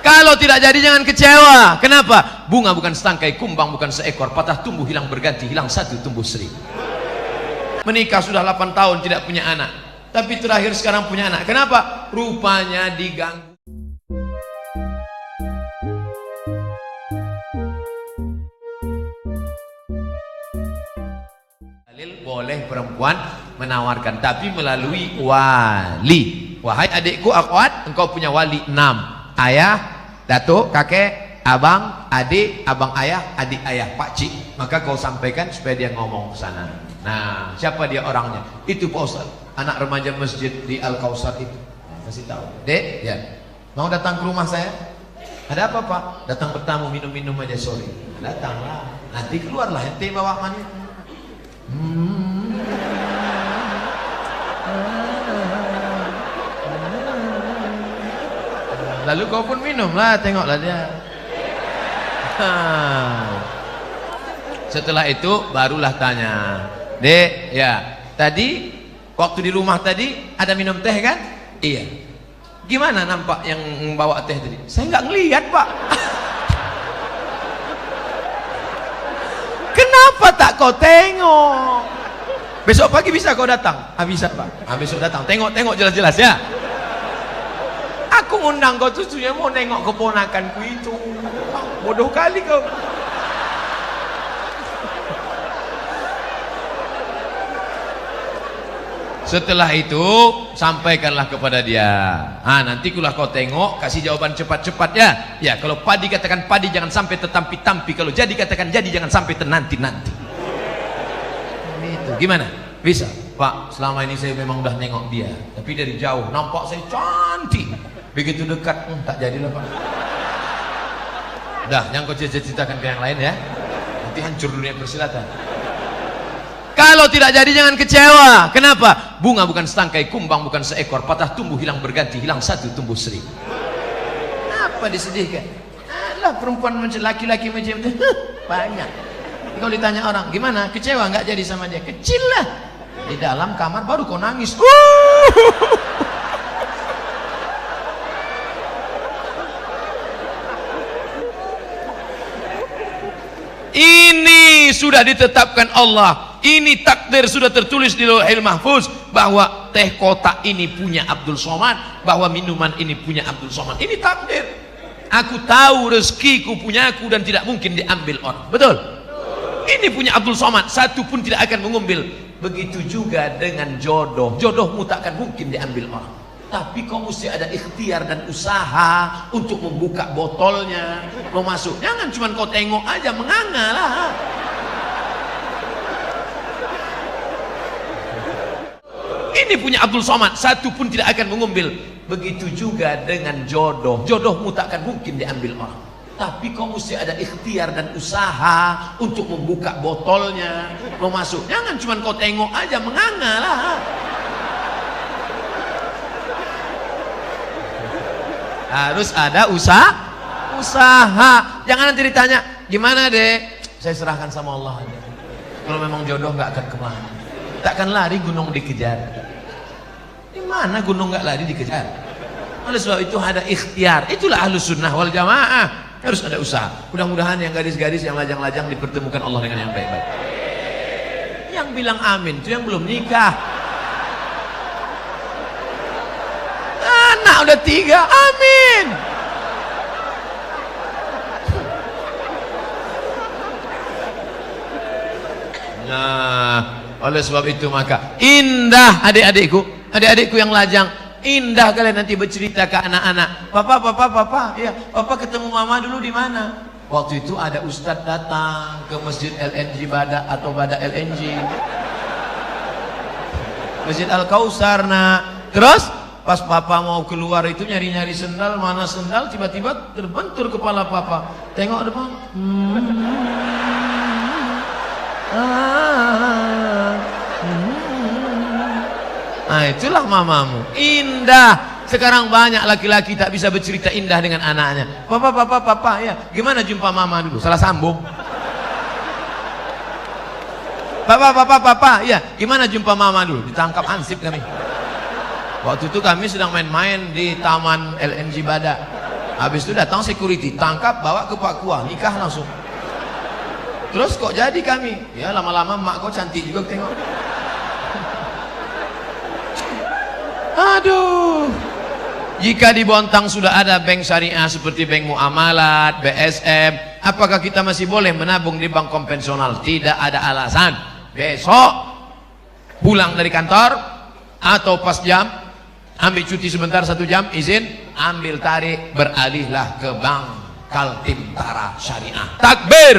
Kalau tidak jadi jangan kecewa. Kenapa? Bunga bukan setangkai, kumbang bukan seekor, patah tumbuh hilang berganti, hilang satu tumbuh seribu. Menikah sudah 8 tahun tidak punya anak, tapi terakhir sekarang punya anak. Kenapa? Rupanya diganggu. Boleh perempuan menawarkan, tapi melalui wali. Wahai adikku akhwat, engkau punya wali 6. Ayah, datuk, kakek, abang, adik, abang ayah, adik ayah, pakcik. Maka kau sampaikan supaya dia ngomong ke sana. Nah, siapa dia orangnya? Itu Pak Ustaz, anak remaja masjid di Al-Kausar itu. Kasih tahu. Dek, ya. Mau datang ke rumah saya? Ada apa, Pak? Datang bertamu, minum-minum aja sore. Datanglah. Nanti keluarlah ente bawa manis. Lalu kau pun minumlah, tengoklah dia. Setelah itu barulah tanya, Dek, ya, tadi waktu di rumah tadi ada minum teh kan? Iya. Gimana nampak yang bawa teh tadi? Saya nggak ngelihat, Pak. Kenapa tak kau tengok? Besok pagi bisa kau datang? Bisa, Pak. Besok datang. Tengok jelas-jelas ya. Aku ngundang kau tujuannya mau nengok keponakanku itu. Bodoh kali kau. Setelah itu sampaikanlah kepada dia. Nanti kulah kau tengok, kasih jawaban cepat-cepat ya. Ya, kalau padi katakan padi, jangan sampai tetampi-tampi. Kalau jadi katakan jadi, jangan sampai tenanti-nanti. Itu gimana? Bisa, Pak. Selama ini saya memang udah nengok dia, tapi dari jauh nampak saya cantik. Begitu dekat, tak jadilah, Pak. Dah, yang kau ceritakan ke yang lain ya. Nanti hancur dunia persilatan. Kalau tidak jadi jangan kecewa. Kenapa? Bunga bukan setangkai, kumbang bukan seekor, patah tumbuh hilang berganti, hilang satu tumbuh seribu. Apa disedihkan? Alah, perempuan macam laki-laki macam itu banyak. Kalau ditanya orang, gimana? Kecewa nggak jadi sama dia? Kecil lah. Di dalam kamar baru kau nangis. Ini sudah ditetapkan Allah. Ini takdir sudah tertulis di Lauhil Mahfuz bahwa teh kotak ini punya Abdul Somad, bahwa minuman ini punya Abdul Somad. Ini takdir. Aku tahu rezekiku punyaku dan tidak mungkin diambil orang. Betul? Ini punya Abdul Somad, satu pun tidak akan mengambil. Begitu juga dengan jodoh. Jodohmu tak akan mungkin diambil orang. Tapi kau mesti ada ikhtiar dan usaha untuk membuka botolnya, mau masuk. Jangan cuma kau tengok aja menganga lah. Ini punya Abdul Somad, satu pun tidak akan mengambil. Begitu juga dengan jodoh. Jodohmu tak akan mungkin diambil orang. Tapi kau mesti ada ikhtiar dan usaha untuk membuka botolnya, mau masuk. Jangan cuma kau tengok aja menganga lah. Harus ada usaha. Jangan nanti ditanya, gimana Dek? Saya serahkan sama Allah aja. Kalau memang jodoh nggak akan kemana. Takkan lari gunung dikejar. Di mana gunung nggak lari dikejar? Oleh sebab itu ada ikhtiar. Itulah Ahlus Sunnah wal Jamaah. Harus ada usaha. Mudah-mudahan yang gadis-gadis yang lajang-lajang dipertemukan Allah dengan yang baik-baik. Yang bilang amin itu yang belum nikah. Anak udah 3, amin. Nah, oleh sebab itu maka indah adik-adikku yang lajang, indah kalian nanti bercerita ke anak-anak. Papa, ya, papa ketemu mama dulu di mana? Waktu itu ada ustadz datang ke masjid LNG Bada atau Bada LNG, masjid Al-Kausar. Nah, terus pas papa mau keluar itu nyari-nyari sendal, mana sendal, tiba-tiba terbentur kepala papa. Tengok depan. Nah, itulah mamamu. Indah. Sekarang banyak laki-laki tak bisa bercerita indah dengan anaknya. Papa, ya, gimana jumpa mama dulu? Salah sambung. Papa, ya, gimana jumpa mama dulu? Ditangkap ansip kami. Waktu itu kami sedang main-main di taman LNG Bada. Habis itu datang security, tangkap, bawa ke Papua, nikah langsung. Terus kok jadi kami? Ya lama-lama mak kau cantik juga tengok. Aduh. Jika di Bontang sudah ada bank syariah seperti bank muamalat, BSM, apakah kita masih boleh menabung di bank konvensional? Tidak ada alasan. Besok pulang dari kantor atau pas jam, ambil cuti sebentar 1 jam, izin, ambil tarik, beralihlah ke bank Kaltim-Tara Syariah. Takbir.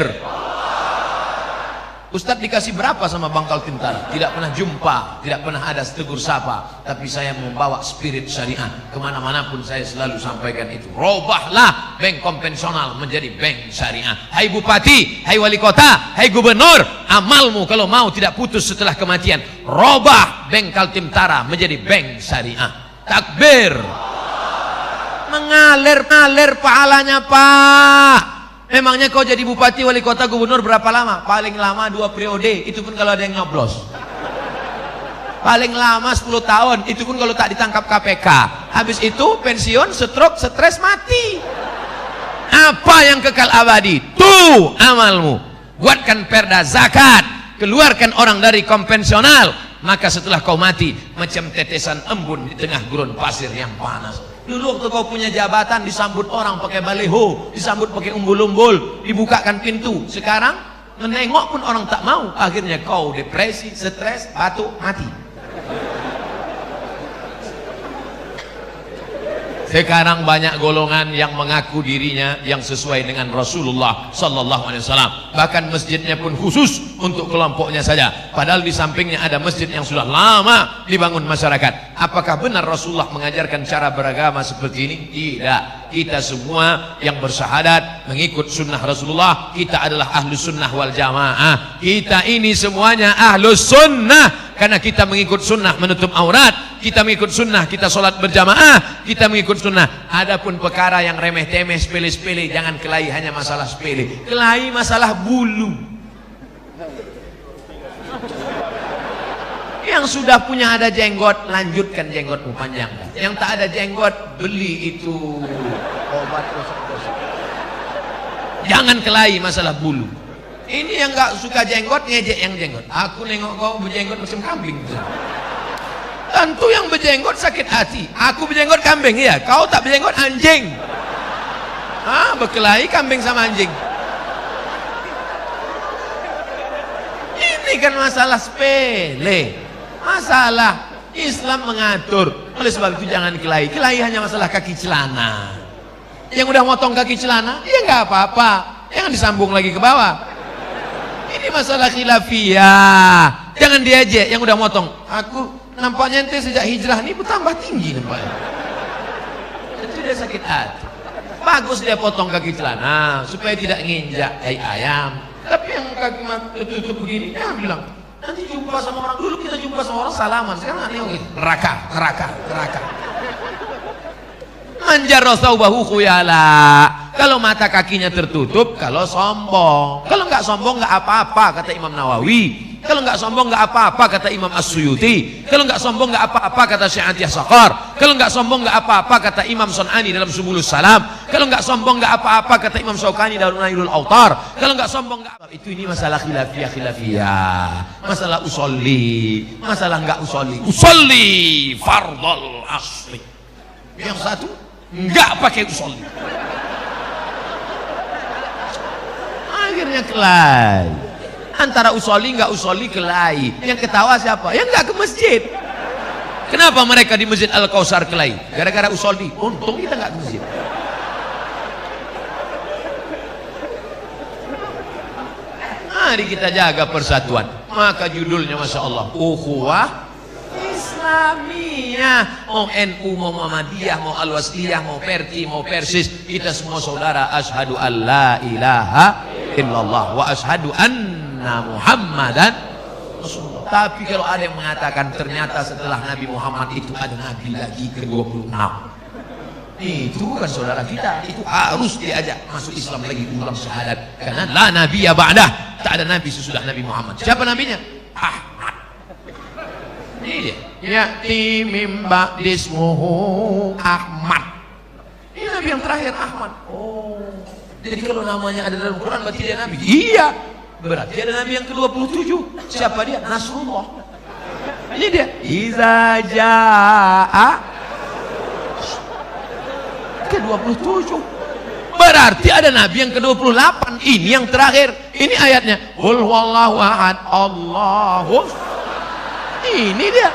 Ustadz dikasih berapa sama Bank Kaltim-Tara? Tidak pernah jumpa, tidak pernah ada tegur sapa. Tapi saya membawa spirit syariah kemana-mana pun, saya selalu sampaikan itu. Robahlah bank konvensional menjadi bank syariah. Hai bupati, hai wali kota, hai gubernur, amalmu kalau mau tidak putus setelah kematian. Robah bank Kaltim-Tara menjadi bank syariah. Takbir. Mengalir pahalanya Pak. Memangnya kau jadi bupati, wali kota, gubernur berapa lama? Paling lama 2 periode, itu pun kalau ada yang nyoblos. Paling lama 10 tahun, itu pun kalau tak ditangkap KPK. Habis itu pensiun, stroke, stres, mati. Apa yang kekal abadi? Tuh amalmu. Buatkan perda zakat, keluarkan orang dari konvensional, maka setelah kau mati macam tetesan embun di tengah gurun pasir yang panas. Dulu waktu kau punya jabatan disambut orang pakai baleho, disambut pakai umbul-umbul, dibukakan pintu. Sekarang menengok pun orang tak mau. Akhirnya kau depresi, stres, batuk, mati. Sekarang banyak golongan yang mengaku dirinya yang sesuai dengan Rasulullah Sallallahu Alaihi Wasallam. Bahkan masjidnya pun khusus untuk kelompoknya saja. Padahal di sampingnya ada masjid yang sudah lama dibangun masyarakat. Apakah benar Rasulullah mengajarkan cara beragama seperti ini? Tidak. Kita semua yang bersyahadat mengikut sunnah Rasulullah, kita adalah ahlus sunnah wal jamaah. Kita ini semuanya ahlus sunnah. Karena kita mengikut sunnah menutup aurat, kita mengikut sunnah, kita sholat berjamaah, kita mengikut sunnah. Adapun perkara yang remeh-temeh, sepele-sepele, jangan kelahi hanya masalah sepele. Kelahi masalah bulu. Yang sudah punya ada jenggot, lanjutkan jenggotmu panjang. Yang tak ada jenggot, beli itu obat gosok-gosok. Jangan kelahi masalah bulu. Ini yang gak suka jenggot, ngejek yang jenggot. Aku nengok kau berjenggot macam kambing. Tentu yang berjenggot sakit hati. Aku berjenggot kambing, ya. Kau tak berjenggot anjing. Berkelahi kambing sama anjing. Ini kan masalah sepele. Masalah Islam mengatur. Oleh sebab itu jangan kelahi. Kelahi hanya masalah kaki celana. Yang udah motong kaki celana, ya nggak apa-apa. Jangan disambung lagi ke bawah. Ini masalah khilafiyah. Jangan diajak yang udah motong. Aku nampaknya ente sejak hijrah ini bertambah tinggi nampaknya. Itu dia sakit hati. Bagus dia potong kaki celana supaya tidak nginjak ayam. Tapi yang kaki tutup begini, dia bilang nanti jumpa sama orang. Dulu kita jumpa sama orang salaman, sekarang aneh neraka. Manjar thawbahu khuyala. Kalau mata kakinya tertutup, kalau sombong. Kalau nggak sombong nggak apa-apa kata Imam Nawawi. Kalau nggak sombong nggak apa-apa kata Imam As-Suyuti. Kalau nggak sombong nggak apa-apa kata Syekh Atiyah Saqar. Kalau nggak sombong nggak apa-apa kata Imam Sun'ani dalam Subulus Salam. Kalau nggak sombong nggak apa-apa kata Imam Syaukani dalam Nailul Autar. Kalau nggak sombong nggak apa. Itu ini masalah khilafiyah. Masalah usolli. Masalah nggak usolli. Usolli fardhal asli. Yang satu nggak pakai usolli. Akhirnya kelahi. Antara usolli nggak usolli kelahi. Yang ketawa siapa? Yang nggak ke masjid. Kenapa mereka di Masjid Al-Kausar kelahi? Gara-gara usolli. Untung kita nggak ke masjid. Mari kita jaga persatuan. Maka judulnya Masya Allah, Ukhuwah Islamiyah. Mau NU, mau Muhammadiyah, mau Al-Wasliyah, mau Perti, mau Persis, kita semua saudara. Asyhadu an la ilaha illallah wa asyhadu anna Muhammadan Rasulullah. Tapi kalau ada yang mengatakan ternyata setelah Nabi Muhammad itu ada Nabi lagi ke-26, itu bukan saudara kita. Itu harus diajak masuk Islam lagi, ulang syahadat. Karena la nabiyya ba'dah, tak ada Nabi sesudah Nabi Muhammad. Siapa nabinya? Ahmad. Ini dia. Ya'ti mim ba'dismuhu Ahmad. Ini Nabi yang terakhir Ahmad. Oh, jadi kalau namanya ada dalam Quran berarti dia Nabi. Iya, berarti ada Nabi yang ke-27. Siapa dia? Nasrullah. Ini dia. Iza jaa ke-27. Berarti ada Nabi yang ke-28. Ini yang terakhir. Ini ayatnya. Qul huwallahu ahad, Allahu. Ini dia.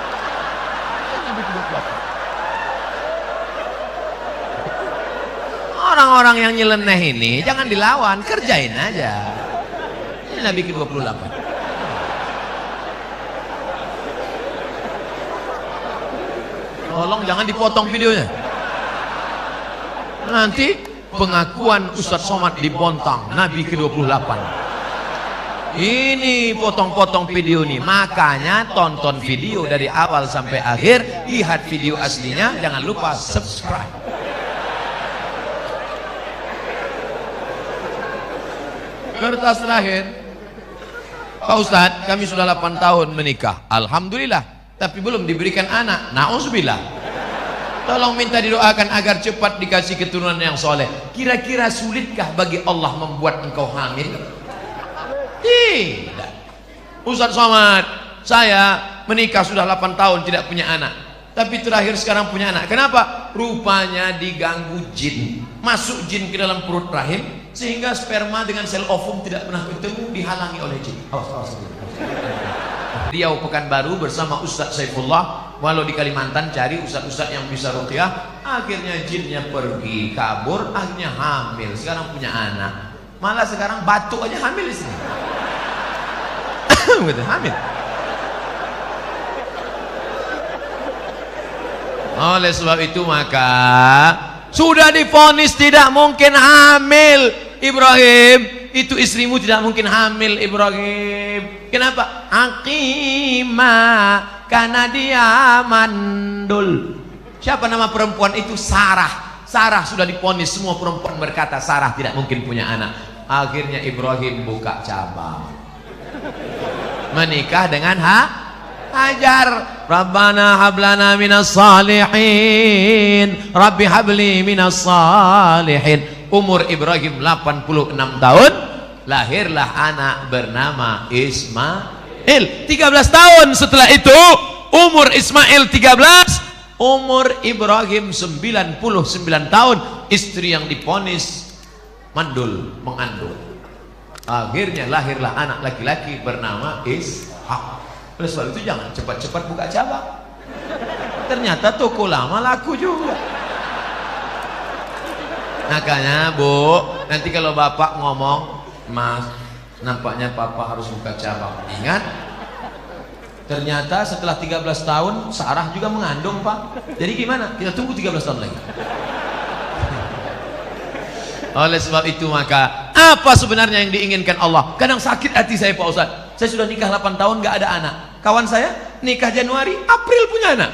Nabi ke-28. Orang-orang yang nyeleneh ini jangan dilawan, kerjain aja. Ini Nabi ke-28. Tolong jangan dipotong videonya. Nanti pengakuan Ustadz Somad dibontang. Nabi ke-28. Ini potong-potong video nih. Makanya tonton video dari awal sampai akhir, lihat video aslinya, jangan lupa subscribe. Kertas terakhir, Pak Ustadz, kami sudah 8 tahun menikah, alhamdulillah, tapi belum diberikan anak. Na'udzubillah. Tolong minta didoakan agar cepat dikasih keturunan yang soleh. Kira-kira sulitkah bagi Allah membuat engkau hamil? Tidak. Ustadz Somad, saya menikah sudah 8 tahun tidak punya anak, tapi terakhir sekarang punya anak. Kenapa? Rupanya diganggu jin. Masuk jin ke dalam perut rahim, sehingga sperma dengan sel ovum tidak pernah ketemu, dihalangi oleh jin. Riau Pekanbaru bersama Ustadz Saifullah. Walau di Kalimantan cari ustadz-ustadz yang bisa ruqyah. Akhirnya jinnya pergi, kabur, akhirnya hamil. Sekarang punya anak. Malah sekarang batuk aja hamil di sini. Gitu, hamil. Oleh sebab itu maka sudah divonis tidak mungkin hamil Ibrahim. Itu istrimu tidak mungkin hamil Ibrahim. Kenapa? Hakimah, karena dia mandul. Siapa nama perempuan itu? Sarah. Sarah sudah divonis, semua perempuan berkata Sarah tidak mungkin punya anak. Akhirnya Ibrahim buka cabang, menikah dengan Hajar. Rabbana hablana minas salihin, Rabbi habli minas salihin. Umur Ibrahim 86 tahun, lahirlah anak bernama Ismail. 13 tahun setelah itu, umur Ismail 13, umur Ibrahim 99 tahun. Istri yang divonis mandul, mengandung. Akhirnya lahirlah anak laki-laki bernama Ishak. Oleh sebab itu jangan cepat-cepat buka cabang. Ternyata toko lama laku juga. Makanya Bu, nanti kalau bapak ngomong, Mas, nampaknya papa harus buka cabang. Ingat, ternyata setelah 13 tahun Sarah juga mengandung Pak. Jadi gimana? Kita tunggu 13 tahun lagi. Oleh sebab itu maka apa sebenarnya yang diinginkan Allah? Kadang sakit hati saya Pak Ustadz. Saya sudah nikah 8 tahun gak ada anak. Kawan saya nikah Januari, April punya anak.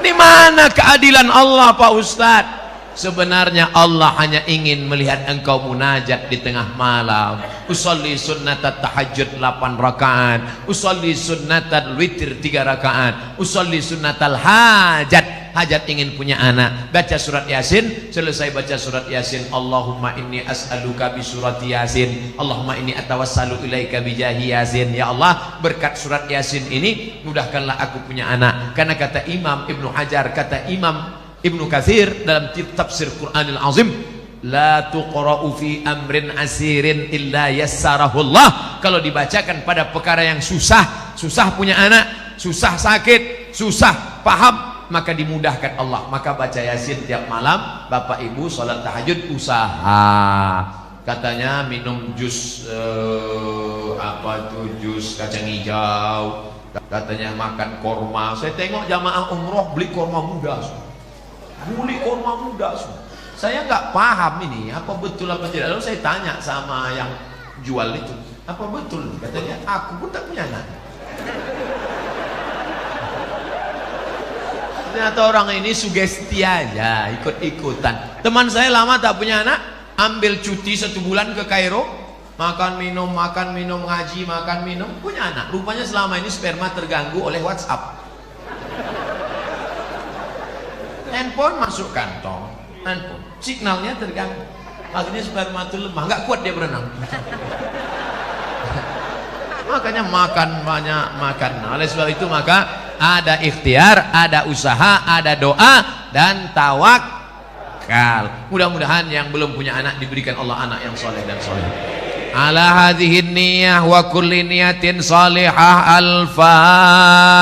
Di mana keadilan Allah Pak Ustadz? Sebenarnya Allah hanya ingin melihat engkau munajat di tengah malam. Usolli sunnatat tahajud 8 rakaat, usolli sunnatal witir 3 rakaat, usolli sunnatal hajat. Hajat ingin punya anak, baca surat Yasin. Selesai baca surat Yasin, Allahumma inni as'aluka bi surati Yasin, Allahumma inni atawassalu ilaika bi jahi Yasin. Ya Allah, berkat surat Yasin ini mudahkanlah aku punya anak. Karena kata Imam Ibnu Hajar, kata Imam Ibnu Katsir dalam tafsir Qur'anil Azim, la tuqra'u fi amrin asirin illa yassarahullah. Kalau dibacakan pada perkara yang susah, susah punya anak, susah sakit, susah paham, maka dimudahkan Allah. Maka baca Yasin tiap malam. Bapak Ibu sholat tahajud usaha. Katanya minum jus apa tuh, jus kacang hijau. Katanya makan korma. Saya tengok jamaah umroh beli korma muda. Beli korma muda. Saya nggak paham ini apa betul apa tidak. Lalu saya tanya sama yang jual itu, apa betul? Katanya aku pun tak punya anak. Ternyata orang ini sugesti aja, ikut-ikutan. Teman saya lama tak punya anak, ambil cuti 1 bulan ke Kairo, makan minum, ngaji, makan minum, punya anak. Rupanya selama ini sperma terganggu oleh WhatsApp. handphone masuk kantong, handphone signalnya terganggu, akhirnya sperma itu lemah, nggak kuat dia berenang. Makanya makan banyak, makan. Oleh sebab itu maka ada ikhtiar, ada usaha, ada doa dan tawakal. Mudah-mudahan yang belum punya anak diberikan Allah anak yang soleh dan soleh. Ala hadhihi niyah wa kulli niyatin salihah. Al-Fatihah.